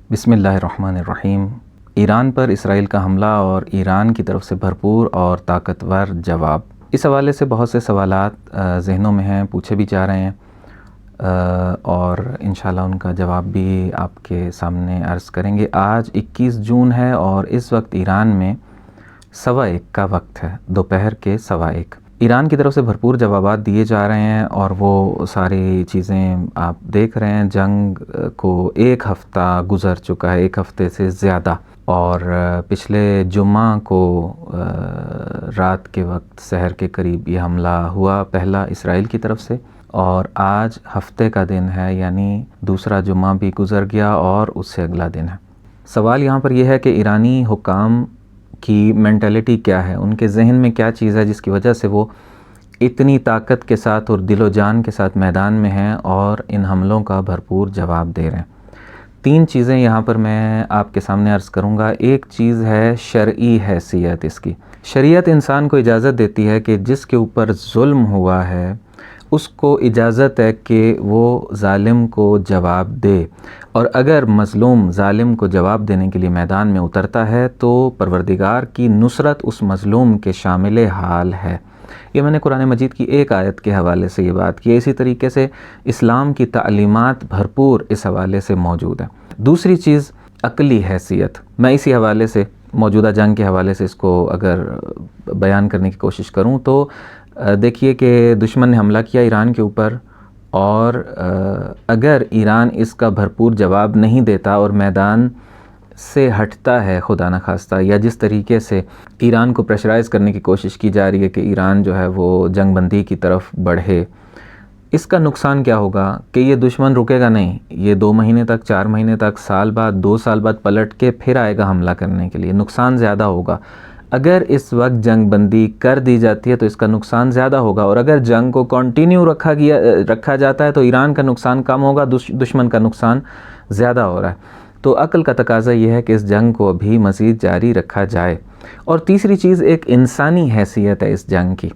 بسم اللہ الرحمن الرحیم۔ ایران پر اسرائیل کا حملہ اور ایران کی طرف سے بھرپور اور طاقتور جواب، اس حوالے سے بہت سے سوالات ذہنوں میں ہیں، پوچھے بھی جا رہے ہیں اور انشاءاللہ ان کا جواب بھی آپ کے سامنے عرض کریں گے۔ آج 21 جون ہے اور اس وقت ایران میں 1:15 کا وقت ہے، دوپہر کے 1:15۔ ایران کی طرف سے بھرپور جوابات دیے جا رہے ہیں اور وہ ساری چیزیں آپ دیکھ رہے ہیں۔ جنگ کو 1 ہفتہ گزر چکا ہے، 1 ہفتے سے زیادہ، اور پچھلے جمعہ کو رات کے وقت سحر کے قریب یہ حملہ ہوا، پہلا اسرائیل کی طرف سے، اور آج ہفتے کا دن ہے، یعنی دوسرا جمعہ بھی گزر گیا اور اس سے اگلا دن ہے۔ سوال یہاں پر یہ ہے کہ ایرانی حکام کی مینٹلٹی کیا ہے، ان کے ذہن میں کیا چیز ہے جس کی وجہ سے وہ اتنی طاقت کے ساتھ اور دل و جان کے ساتھ میدان میں ہیں اور ان حملوں کا بھرپور جواب دے رہے ہیں۔ 3 چیزیں یہاں پر میں آپ کے سامنے عرض کروں گا۔ ایک چیز ہے شرعی حیثیت اس کی۔ شریعت انسان کو اجازت دیتی ہے کہ جس کے اوپر ظلم ہوا ہے اس کو اجازت ہے کہ وہ ظالم کو جواب دے، اور اگر مظلوم ظالم کو جواب دینے کے لیے میدان میں اترتا ہے تو پروردگار کی نصرت اس مظلوم کے شامل حال ہے۔ یہ میں نے قرآن مجید کی ایک آیت کے حوالے سے یہ بات کی ہے، اسی طریقے سے اسلام کی تعلیمات بھرپور اس حوالے سے موجود ہیں۔ دوسری چیز عقلی حیثیت، میں اسی حوالے سے موجودہ جنگ کے حوالے سے اس کو اگر بیان کرنے کی کوشش کروں تو دیکھیے کہ دشمن نے حملہ کیا ایران کے اوپر، اور اگر ایران اس کا بھرپور جواب نہیں دیتا اور میدان سے ہٹتا ہے خدا نخواستہ، یا جس طریقے سے ایران کو پریشرائز کرنے کی کوشش کی جا رہی ہے کہ ایران جو ہے وہ جنگ بندی کی طرف بڑھے، اس کا نقصان کیا ہوگا کہ یہ دشمن رکے گا نہیں، یہ 2 مہینے تک، 4 مہینے تک، سال بعد، 2 سال بعد پلٹ کے پھر آئے گا حملہ کرنے کے لیے۔ نقصان زیادہ ہوگا۔ اگر اس وقت جنگ بندی کر دی جاتی ہے تو اس کا نقصان زیادہ ہوگا، اور اگر جنگ کو کنٹینیو رکھا جاتا ہے تو ایران کا نقصان کم ہوگا، دشمن کا نقصان زیادہ ہو رہا ہے۔ تو عقل کا تقاضا یہ ہے کہ اس جنگ کو ابھی مزید جاری رکھا جائے۔ اور تیسری چیز ایک انسانی حیثیت ہے اس جنگ کی۔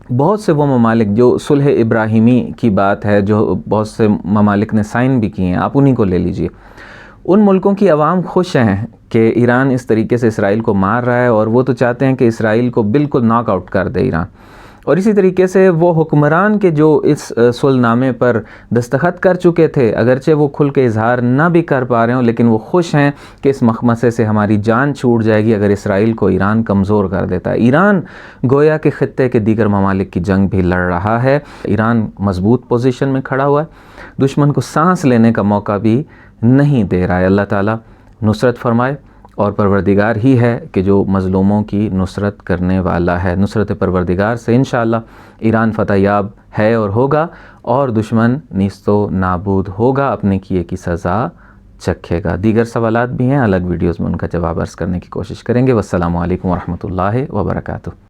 بہت سے وہ ممالک جو صلح ابراہیمی کی بات ہے، جو بہت سے ممالک نے سائن بھی کیے ہیں، آپ انہی کو لے لیجئے، ان ملکوں کی عوام خوش ہیں کہ ایران اس طریقے سے اسرائیل کو مار رہا ہے، اور وہ تو چاہتے ہیں کہ اسرائیل کو بالکل ناک آؤٹ کر دے ایران۔ اور اسی طریقے سے وہ حکمران کے جو اس صلح نامے پر دستخط کر چکے تھے، اگرچہ وہ کھل کے اظہار نہ بھی کر پا رہے ہوں، لیکن وہ خوش ہیں کہ اس مخمصے سے ہماری جان چھوٹ جائے گی اگر اسرائیل کو ایران کمزور کر دیتا ہے۔ ایران گویا کہ خطے کے دیگر ممالک کی جنگ بھی لڑ رہا ہے، ایران مضبوط پوزیشن میں کھڑا ہوا ہے، دشمن کو سانس لینے کا موقع بھی نہیں دے رہا ہے۔ اللہ تعالیٰ نصرت فرمائے، اور پروردگار ہی ہے کہ جو مظلوموں کی نصرت کرنے والا ہے۔ نصرت پروردگار سے انشاءاللہ ایران فتح یاب ہے اور ہوگا، اور دشمن نیست و نابود ہوگا، اپنے کیے کی سزا چکھے گا۔ دیگر سوالات بھی ہیں، الگ ویڈیوز میں ان کا جواب عرض کرنے کی کوشش کریں گے۔ والسلام علیکم ورحمۃ اللہ وبرکاتہ۔